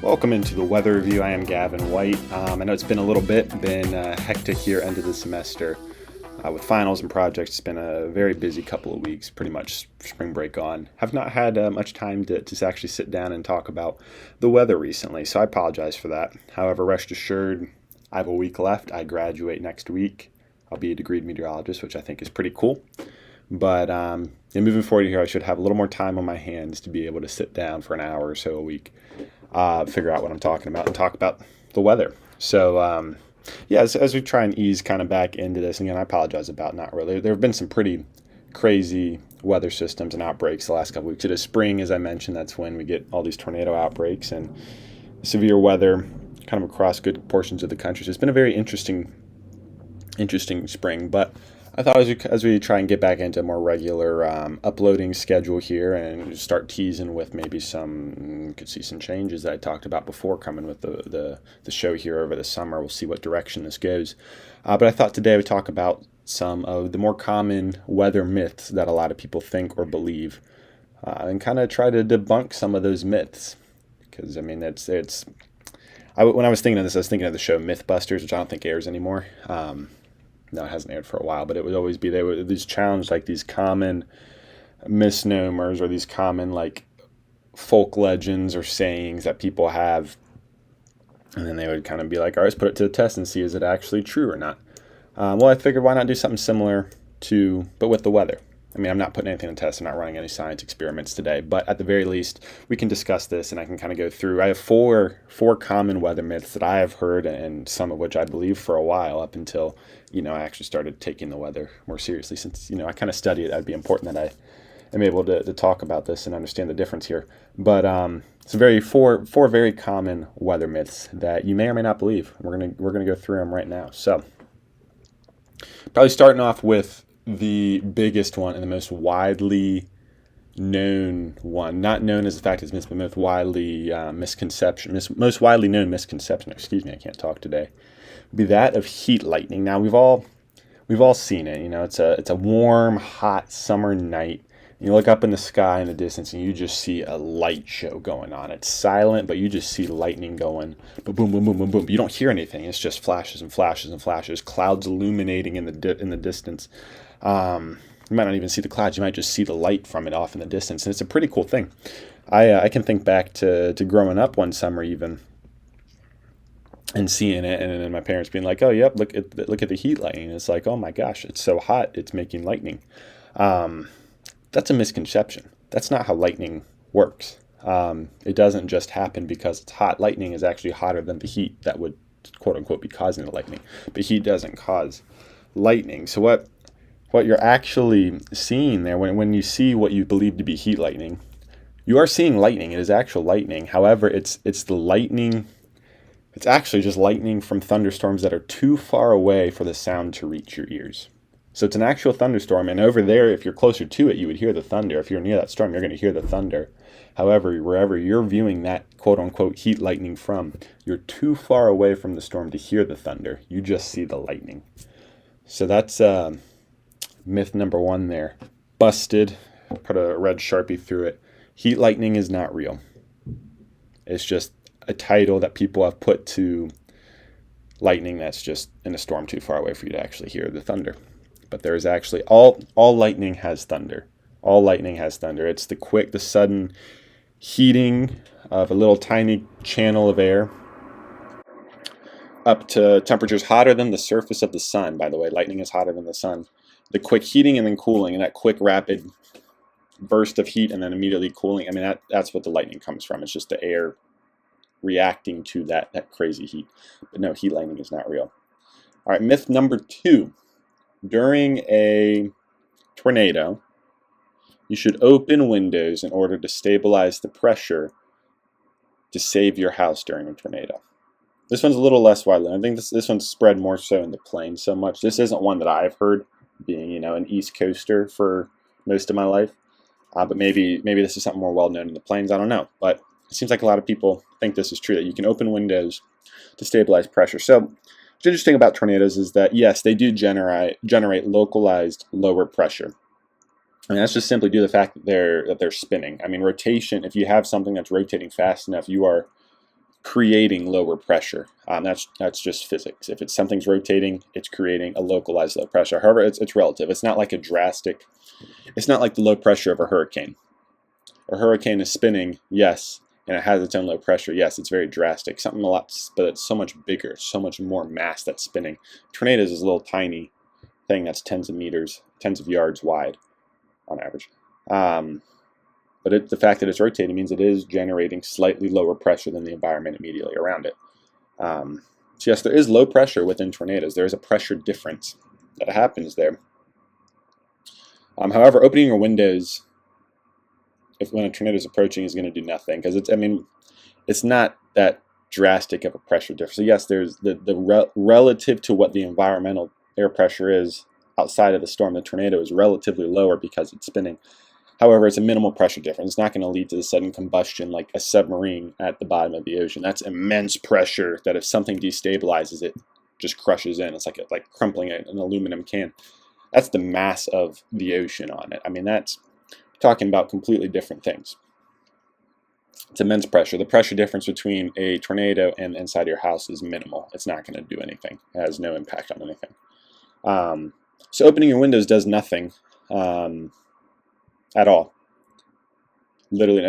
Welcome into the weather review. I am Gavin White. I know it's been a little bit, hectic here end of the semester with finals and projects. It's been a very busy couple of weeks, pretty much spring break on. Have not had much time to actually sit down and talk about the weather recently, so I apologize for that. However, rest assured, I have a week left. I graduate next week. I'll be a degreed meteorologist, which I think is pretty cool. But moving forward here, I should have a little more time on my hands to be able to sit down for an hour or so a week, figure out what I'm talking about, and talk about the weather. So, as we try and ease kind of back into this, again, I apologize about not really. There have been some pretty crazy weather systems and outbreaks the last couple weeks. It is spring, as I mentioned. That's when we get all these tornado outbreaks and severe weather kind of across good portions of the country. So it's been a very interesting spring, but I thought as we try and get back into a more regular uploading schedule here and start teasing with maybe you could see some changes that I talked about before coming with the show here over the summer. We'll see what direction this goes. But I thought today I would talk about some of the more common weather myths that a lot of people think or believe, and kind of try to debunk some of those myths. Because, I mean, when I was thinking of this, I was thinking of the show Mythbusters, which I don't think airs anymore. No, it hasn't aired for a while, but it would always be these challenge, like these common misnomers or these common like folk legends or sayings that people have, and then they would kind of be like, all right, let's put it to the test and see is it actually true or not. Well, I figured why not do something similar but with the weather. I mean, I'm not putting anything to test. I'm not running any science experiments today, but at the very least, we can discuss this and I can kind of go through. I have four common weather myths that I have heard, and some of which I believe for a while up until, I actually started taking the weather more seriously. Since, I kind of study it, that'd be important that I am able to talk about this and understand the difference here. But it's four very common weather myths that you may or may not believe. We're gonna go through them right now. So, probably starting off with the biggest one and the most widely known one, not known as the fact it's myth, but most widely known misconception. Excuse me, I can't talk today. Would be that of heat lightning. Now we've all seen it. It's a warm, hot summer night. You look up in the sky in the distance and you just see a light show going on. It's silent, but you just see lightning going boom, boom, boom, boom, boom, boom. You don't hear anything. It's just flashes and flashes and flashes, clouds illuminating in the distance. You might not even see the clouds. You might just see the light from it off in the distance. And it's a pretty cool thing. I can think back to growing up one summer even and seeing it, and then my parents being like, oh, yep, look at the heat lightning. It's like, oh my gosh, it's so hot, it's making lightning. That's a misconception. That's not how lightning works. It doesn't just happen because it's hot. Lightning is actually hotter than the heat that would, quote unquote, be causing the lightning. But heat doesn't cause lightning. So what you're actually seeing there, when you see what you believe to be heat lightning, you are seeing lightning. It is actual lightning. However, it's the lightning. It's actually just lightning from thunderstorms that are too far away for the sound to reach your ears. So it's an actual thunderstorm, and over there, if you're closer to it, you would hear the thunder. If you're near that storm, you're going to hear the thunder. However, wherever you're viewing that quote-unquote heat lightning from, you're too far away from the storm to hear the thunder. You just see the lightning. So that's myth number one there. Busted. Put a red Sharpie through it. Heat lightning is not real. It's just a title that people have put to lightning that's just in a storm too far away for you to actually hear the thunder. But there is actually all lightning has thunder. All lightning has thunder. It's the sudden heating of a little tiny channel of air up to temperatures hotter than the surface of the sun. By the way, lightning is hotter than the sun. The quick heating and then cooling, and that quick rapid burst of heat and then immediately cooling. I mean, that's what the lightning comes from. It's just the air reacting to that crazy heat. But no, heat lightning is not real. All right, myth number two. During a tornado, you should open windows in order to stabilize the pressure to save your house during a tornado. This one's a little less widely. I think this one's spread more so in the plains so much. This isn't one that I've heard, being an East Coaster for most of my life. But maybe this is something more well known in the plains. I don't know. But it seems like a lot of people think this is true, that you can open windows to stabilize pressure. So what's interesting about tornadoes is that, yes, they do generate localized lower pressure. And that's just simply due to the fact that they're spinning. I mean, rotation, if you have something that's rotating fast enough, you are creating lower pressure. That's just physics. If it's something's rotating, it's creating a localized low pressure. However, it's relative. It's not like a drastic. It's not like the low pressure of a hurricane. A hurricane is spinning, yes, and it has its own low pressure. Yes, it's very drastic. Something a lot, but it's so much bigger, so much more mass that's spinning. Tornadoes is a little tiny thing that's tens of meters, tens of yards wide on average. But the fact that it's rotating means it is generating slightly lower pressure than the environment immediately around it. So yes, there is low pressure within tornadoes. There is a pressure difference that happens there. However, opening your windows when a tornado is approaching is going to do nothing, because it's not that drastic of a pressure difference. So yes, there's relative to what the environmental air pressure is outside of the storm, the tornado is relatively lower because it's spinning. However, it's a minimal pressure difference. It's not going to lead to the sudden combustion like a submarine at the bottom of the ocean. That's immense pressure that if something destabilizes it, just crushes in. It's like crumpling an aluminum can. That's the mass of the ocean on it. That's talking about completely different things. It's immense pressure. The pressure difference between a tornado and inside your house is minimal. It's not going to do anything. It has no impact on anything. So opening your windows does nothing at all. Literally,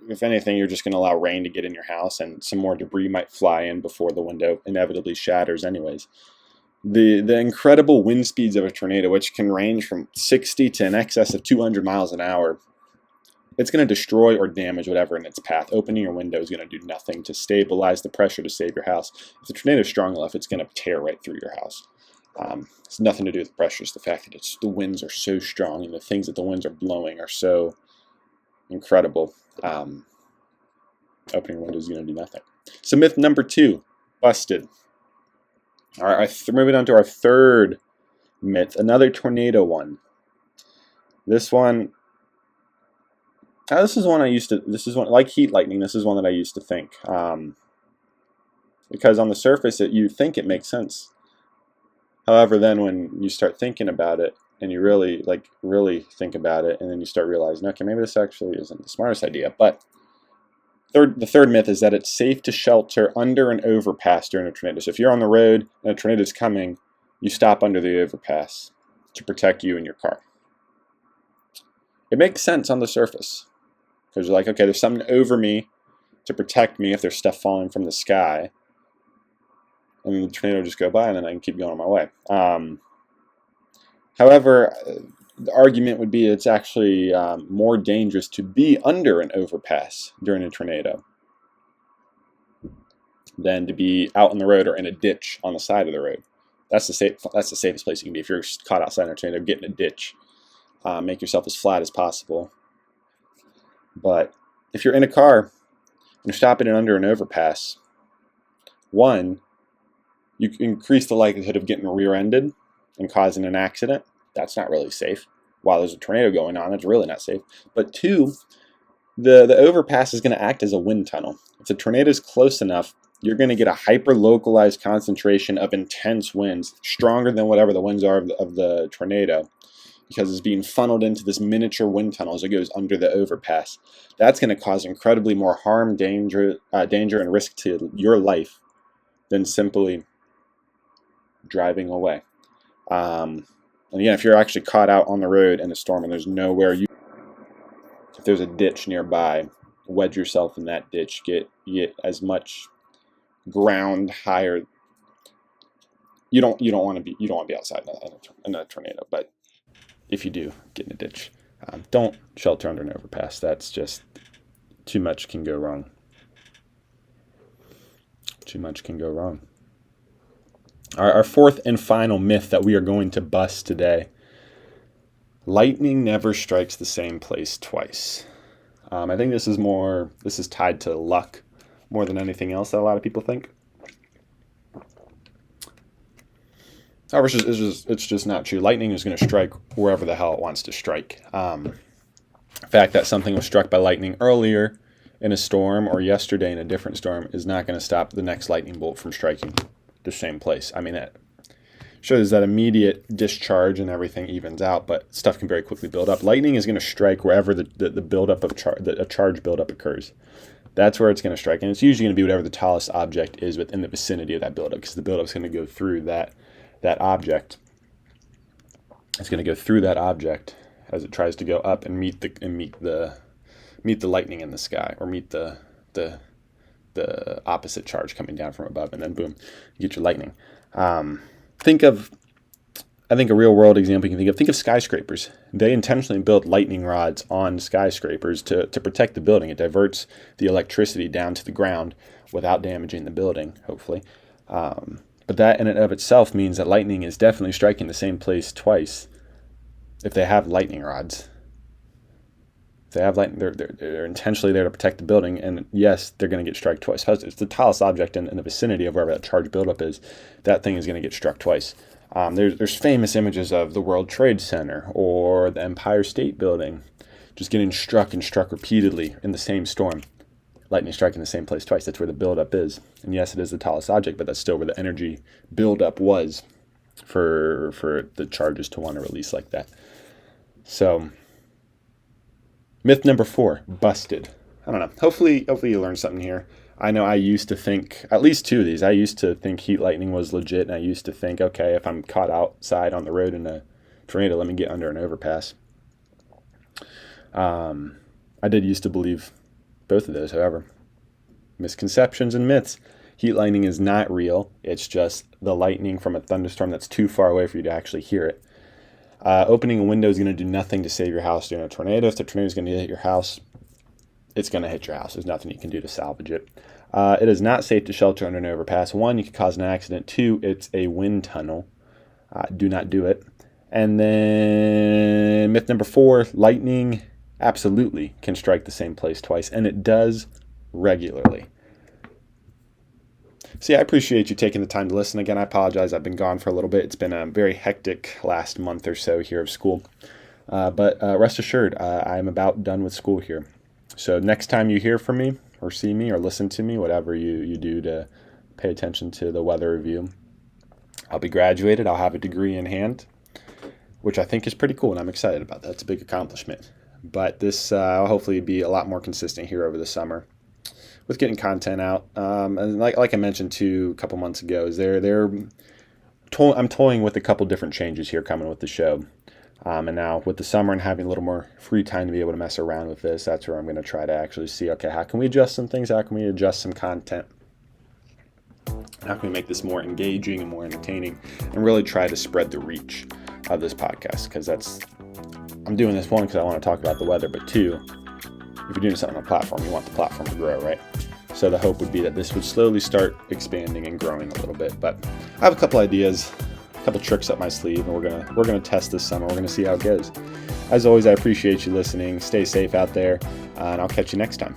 if anything, you're just going to allow rain to get in your house, and some more debris might fly in before the window inevitably shatters anyways. The incredible wind speeds of a tornado, which can range from 60 to in excess of 200 miles an hour, it's going to destroy or damage whatever in its path. Opening your window is going to do nothing to stabilize the pressure to save your house. If the tornado is strong enough, it's going to tear right through your house. It's nothing to do with the pressure. It's the fact that the winds are so strong, and the things that the winds are blowing are so incredible. Opening windows is going to do nothing. So myth number 2, busted. All right, moving on to our third myth, another tornado one. This is one like heat lightning. This is one that I used to think, because on the surface you think it makes sense. However, then when you start thinking about it and you really think about it, and then you start realizing, okay, maybe this actually isn't the smartest idea. But the third myth is that it's safe to shelter under an overpass during a tornado. So if you're on the road and a tornado is coming, you stop under the overpass to protect you and your car. It makes sense on the surface, because you're like, okay, there's something over me to protect me if there's stuff falling from the sky. And the tornado will just go by, and then I can keep going on my way. However, the argument would be it's actually more dangerous to be under an overpass during a tornado than to be out on the road or in a ditch on the side of the road. That's the safest place you can be. If you're caught outside in a tornado, get in a ditch. Make yourself as flat as possible. But if you're in a car and you're stopping it under an overpass, one, you increase the likelihood of getting rear-ended and causing an accident. That's not really safe. While there's a tornado going on, that's really not safe. But two, the overpass is going to act as a wind tunnel. If the tornado is close enough, you're going to get a hyper-localized concentration of intense winds, stronger than whatever the winds are of the tornado, because it's being funneled into this miniature wind tunnel as it goes under the overpass. That's going to cause incredibly more harm, danger, and risk to your life than simply driving away. And again, if you're actually caught out on the road in a storm and there's nowhere if there's a ditch nearby, wedge yourself in that ditch, get as much ground higher. You don't want to be outside in a tornado, but if you do, get in a ditch. Don't shelter under an overpass. That's just too much can go wrong. Too much can go wrong. Our fourth and final myth that we are going to bust today: lightning never strikes the same place twice. I think this is tied to luck more than anything else that a lot of people think. However, it's just not true. Lightning is going to strike wherever the hell it wants to strike. The fact that something was struck by lightning earlier in a storm or yesterday in a different storm is not going to stop the next lightning bolt from striking the same place. It shows that immediate discharge and everything evens out, but stuff can very quickly build up. Lightning is going to strike wherever the buildup of a charge buildup occurs. that's where it's going to strike. And it's usually going to be whatever the tallest object is within the vicinity of that buildup, because the buildup's going to go through that object. It's going to go through that object as it tries to go up and meet the lightning in the sky, or meet the opposite charge coming down from above, and then boom, you get your lightning. I think a real world example you can think of skyscrapers. They intentionally built lightning rods on skyscrapers to protect the building. It diverts the electricity down to the ground without damaging the building, hopefully. But that in and of itself means that lightning is definitely striking the same place twice if they have lightning rods. If they have lightning, they're intentionally there to protect the building, and yes, they're going to get struck twice. It's the tallest object in the vicinity of wherever that charge buildup is. That thing is going to get struck twice. There's famous images of the World Trade Center or the Empire State Building just getting struck repeatedly in the same storm. Lightning striking the same place twice. That's where the buildup is. And yes, it is the tallest object, but that's still where the energy buildup was for the charges to want to release like that. So, myth number 4, busted. I don't know. Hopefully you learned something here. I know I used to think, at least 2 of these, I used to think heat lightning was legit, and I used to think, okay, if I'm caught outside on the road in a tornado, let me get under an overpass. I did used to believe both of those, however. Misconceptions and myths. Heat lightning is not real. It's just the lightning from a thunderstorm that's too far away for you to actually hear it. Opening a window is going to do nothing to save your house during a tornado. If the tornado is going to hit your house, it's going to hit your house. There's nothing you can do to salvage it. It is not safe to shelter under an overpass. 1, you could cause an accident. 2, it's a wind tunnel. Do not do it. And then myth number 4, lightning absolutely can strike the same place twice, and it does regularly. So yeah, I appreciate you taking the time to listen. Again, I apologize. I've been gone for a little bit. It's been a very hectic last month or so here of school. But rest assured, I'm about done with school here. So next time you hear from me or see me or listen to me, whatever you do to pay attention to the weather review, I'll be graduated. I'll have a degree in hand, which I think is pretty cool, and I'm excited about that. It's a big accomplishment. But this will hopefully be a lot more consistent here over the summer with getting content out. And like I mentioned too a couple months ago, is I'm toying with a couple different changes here coming with the show. And now with the summer and having a little more free time to be able to mess around with this, that's where I'm going to try to actually see, okay, how can we adjust some things? How can we adjust some content? How can we make this more engaging and more entertaining, and really try to spread the reach of this podcast? Because I'm doing this, 1, because I want to talk about the weather, but 2, if you're doing something on a platform, you want the platform to grow, right? So the hope would be that this would slowly start expanding and growing a little bit. But I have a couple ideas, a couple tricks up my sleeve, and we're gonna test this summer. We're gonna see how it goes. As always, I appreciate you listening. Stay safe out there, and I'll catch you next time.